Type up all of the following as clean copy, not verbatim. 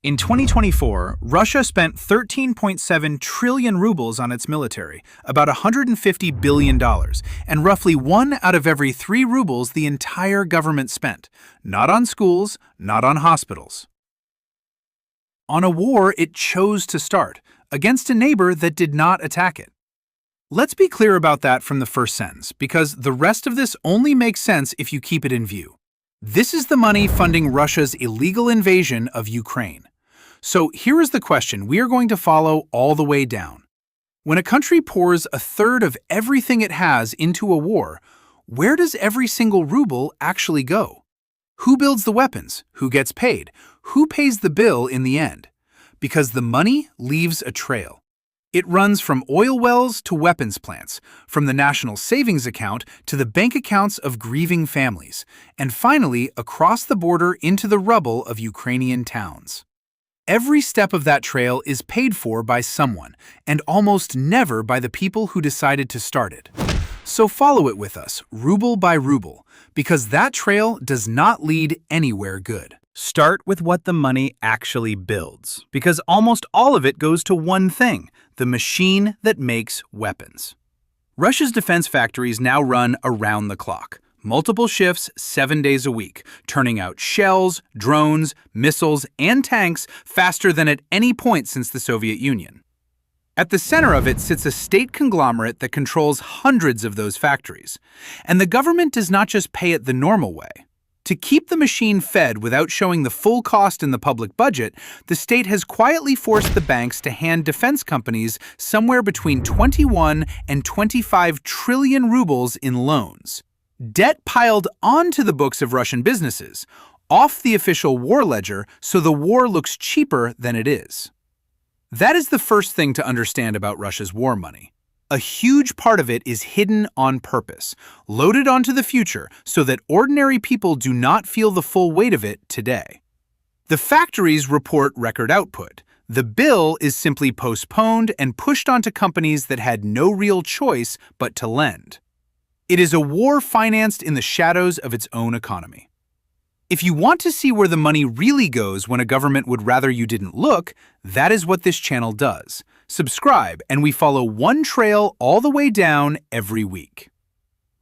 In 2024, Russia spent 13.7 trillion rubles on its military, about $150 billion, and roughly 1 out of every 3 rubles the entire government spent, not on schools, not on hospitals. On a war it chose to start, against a neighbor that did not attack it. Let's be clear about that from the first sentence, because the rest of this only makes sense if you keep it in view. This is the money funding Russia's illegal invasion of Ukraine. So here is the question we are going to follow all the way down. When a country pours a third of everything it has into a war, where does every single ruble actually go? Who builds the weapons? Who gets paid? Who pays the bill in the end? Because the money leaves a trail. It runs from oil wells to weapons plants, from the national savings account to the bank accounts of grieving families, and finally across the border into the rubble of Ukrainian towns. Every step of that trail is paid for by someone, and almost never by the people who decided to start it. So follow it with us, ruble by ruble, because that trail does not lead anywhere good. Start with what the money actually builds, because almost all of it goes to one thing, the machine that makes weapons. Russia's defense factories now run around the clock. Multiple shifts 7 days a week, turning out shells, drones, missiles, and tanks faster than at any point since the Soviet Union. At the center of it sits a state conglomerate that controls hundreds of those factories. And the government does not just pay it the normal way. To keep the machine fed without showing the full cost in the public budget, the state has quietly forced the banks to hand defense companies somewhere between 21 and 25 trillion rubles in loans. Debt piled onto the books of Russian businesses, off the official war ledger so the war looks cheaper than it is. That is the first thing to understand about Russia's war money. A huge part of it is hidden on purpose, loaded onto the future so that ordinary people do not feel the full weight of it today. The factories report record output. The bill is simply postponed and pushed onto companies that had no real choice but to lend. It is a war financed in the shadows of its own economy. If you want to see where the money really goes when a government would rather you didn't look, that is what this channel does. Subscribe, and we follow one trail all the way down every week.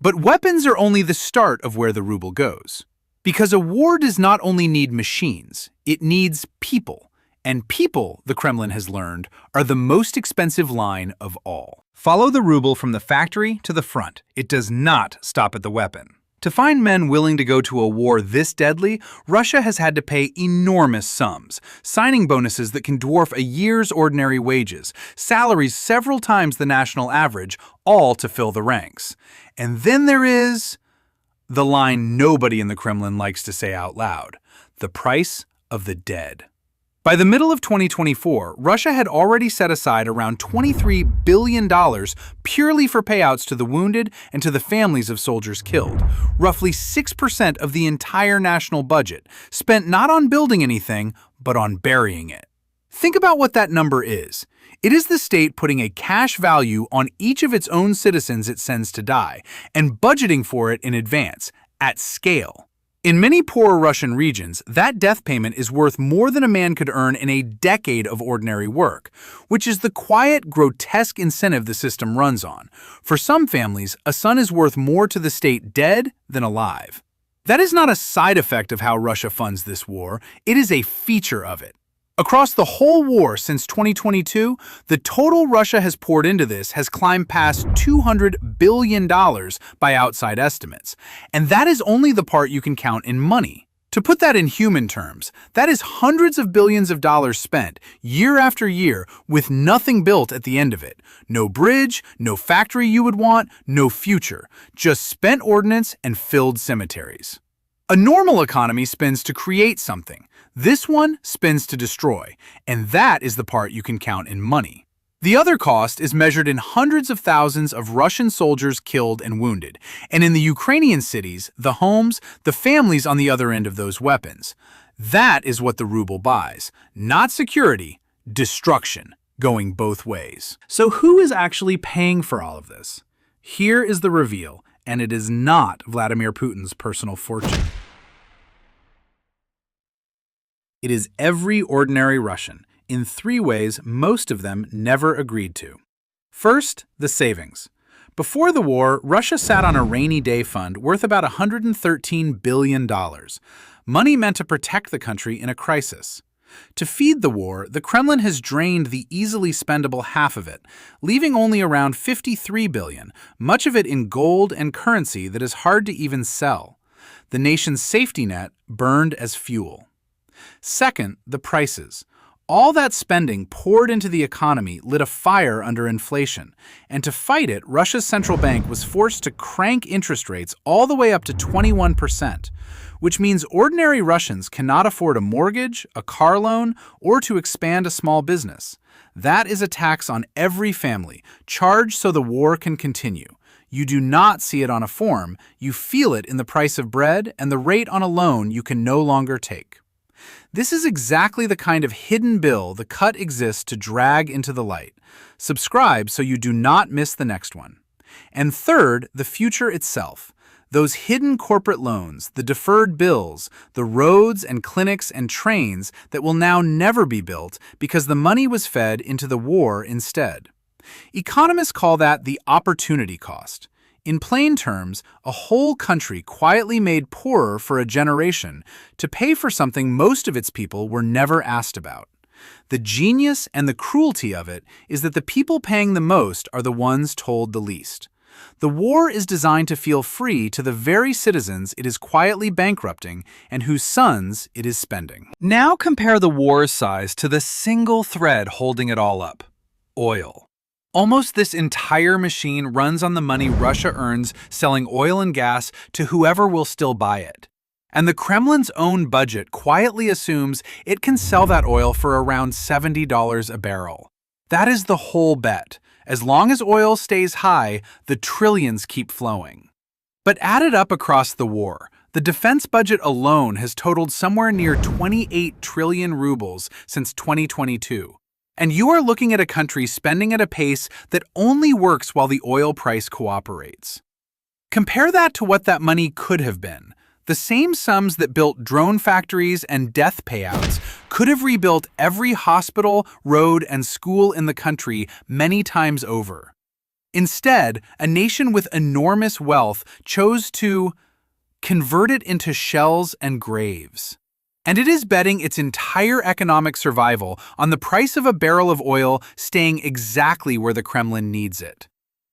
But weapons are only the start of where the ruble goes. Because a war does not only need machines, it needs people. And people, the Kremlin has learned, are the most expensive line of all. Follow the ruble from the factory to the front. It does not stop at the weapon. To find men willing to go to a war this deadly, Russia has had to pay enormous sums, signing bonuses that can dwarf a year's ordinary wages, salaries several times the national average, all to fill the ranks. And then there is the line nobody in the Kremlin likes to say out loud: the price of the dead. By the middle of 2024, Russia had already set aside around $23 billion purely for payouts to the wounded and to the families of soldiers killed, roughly 6% of the entire national budget, spent not on building anything, but on burying it. Think about what that number is. It is the state putting a cash value on each of its own citizens it sends to die, and budgeting for it in advance, at scale. In many poor Russian regions, that death payment is worth more than a man could earn in a decade of ordinary work, which is the quiet, grotesque incentive the system runs on. For some families, a son is worth more to the state dead than alive. That is not a side effect of how Russia funds this war, it is a feature of it. Across the whole war since 2022, the total Russia has poured into this has climbed past $200 billion by outside estimates. And that is only the part you can count in money. To put that in human terms, that is hundreds of billions of dollars spent, year after year, with nothing built at the end of it. No bridge, no factory you would want, no future. Just spent ordnance and filled cemeteries. A normal economy spends to create something. This one spends to destroy, and that is the part you can count in money. The other cost is measured in hundreds of thousands of Russian soldiers killed and wounded, and in the Ukrainian cities, the homes, the families on the other end of those weapons. That is what the ruble buys. Not security, destruction, going both ways. So who is actually paying for all of this? Here is the reveal, and it is not Vladimir Putin's personal fortune. It is every ordinary Russian, in 3 ways most of them never agreed to. First, the savings. Before the war, Russia sat on a rainy day fund worth about $113 billion, money meant to protect the country in a crisis. To feed the war, the Kremlin has drained the easily spendable half of it, leaving only around $53 billion, much of it in gold and currency that is hard to even sell. The nation's safety net burned as fuel. Second, the prices. All that spending poured into the economy lit a fire under inflation, and to fight it, Russia's central bank was forced to crank interest rates all the way up to 21%, which means ordinary Russians cannot afford a mortgage, a car loan, or to expand a small business. That is a tax on every family, charged so the war can continue. You do not see it on a form, you feel it in the price of bread and the rate on a loan you can no longer take. This is exactly the kind of hidden bill the cut exists to drag into the light. Subscribe so you do not miss the next one. And third, the future itself. Those hidden corporate loans, the deferred bills, the roads and clinics and trains that will now never be built because the money was fed into the war instead. Economists call that the opportunity cost. In plain terms, a whole country quietly made poorer for a generation to pay for something most of its people were never asked about. The genius and the cruelty of it is that the people paying the most are the ones told the least. The war is designed to feel free to the very citizens it is quietly bankrupting and whose sons it is spending. Now compare the war's size to the single thread holding it all up: oil. Almost this entire machine runs on the money Russia earns selling oil and gas to whoever will still buy it. And the Kremlin's own budget quietly assumes it can sell that oil for around $70 a barrel. That is the whole bet. As long as oil stays high, the trillions keep flowing. But added up across the war, the defense budget alone has totaled somewhere near 28 trillion rubles since 2022. And you are looking at a country spending at a pace that only works while the oil price cooperates. Compare that to what that money could have been. The same sums that built drone factories and death payouts could have rebuilt every hospital, road, and school in the country many times over. Instead, a nation with enormous wealth chose to convert it into shells and graves. And it is betting its entire economic survival on the price of a barrel of oil staying exactly where the Kremlin needs it.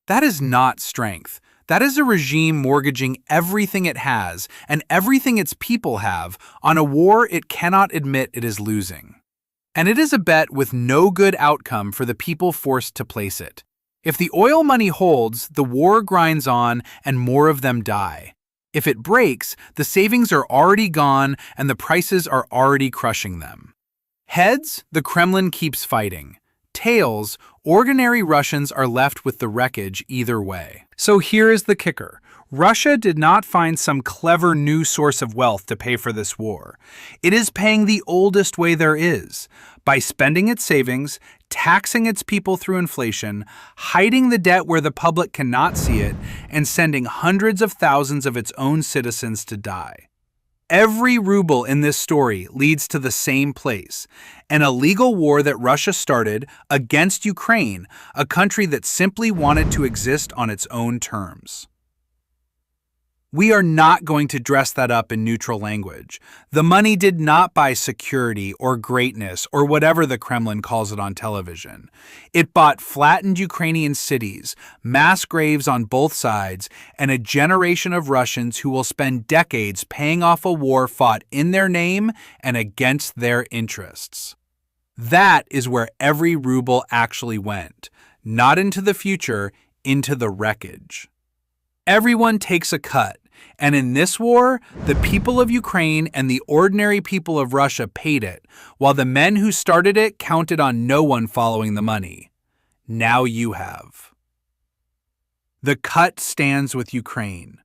That is not strength. That is a regime mortgaging everything it has and everything its people have on a war it cannot admit it is losing. And it is a bet with no good outcome for the people forced to place it. If the oil money holds, the war grinds on and more of them die. If it breaks, the savings are already gone and the prices are already crushing them. Heads, the Kremlin keeps fighting. Tails, ordinary Russians are left with the wreckage either way. So here is the kicker. Russia did not find some clever new source of wealth to pay for this war. It is paying the oldest way there is, by spending its savings, taxing its people through inflation, hiding the debt where the public cannot see it, and sending hundreds of thousands of its own citizens to die. Every ruble in this story leads to the same place, an illegal war that Russia started against Ukraine, a country that simply wanted to exist on its own terms. We are not going to dress that up in neutral language. The money did not buy security or greatness or whatever the Kremlin calls it on television. It bought flattened Ukrainian cities, mass graves on both sides, and a generation of Russians who will spend decades paying off a war fought in their name and against their interests. That is where every ruble actually went, not into the future, into the wreckage. Everyone takes a cut. And in this war, the people of Ukraine and the ordinary people of Russia paid it, while the men who started it counted on no one following the money. Now you have. The cut stands with Ukraine.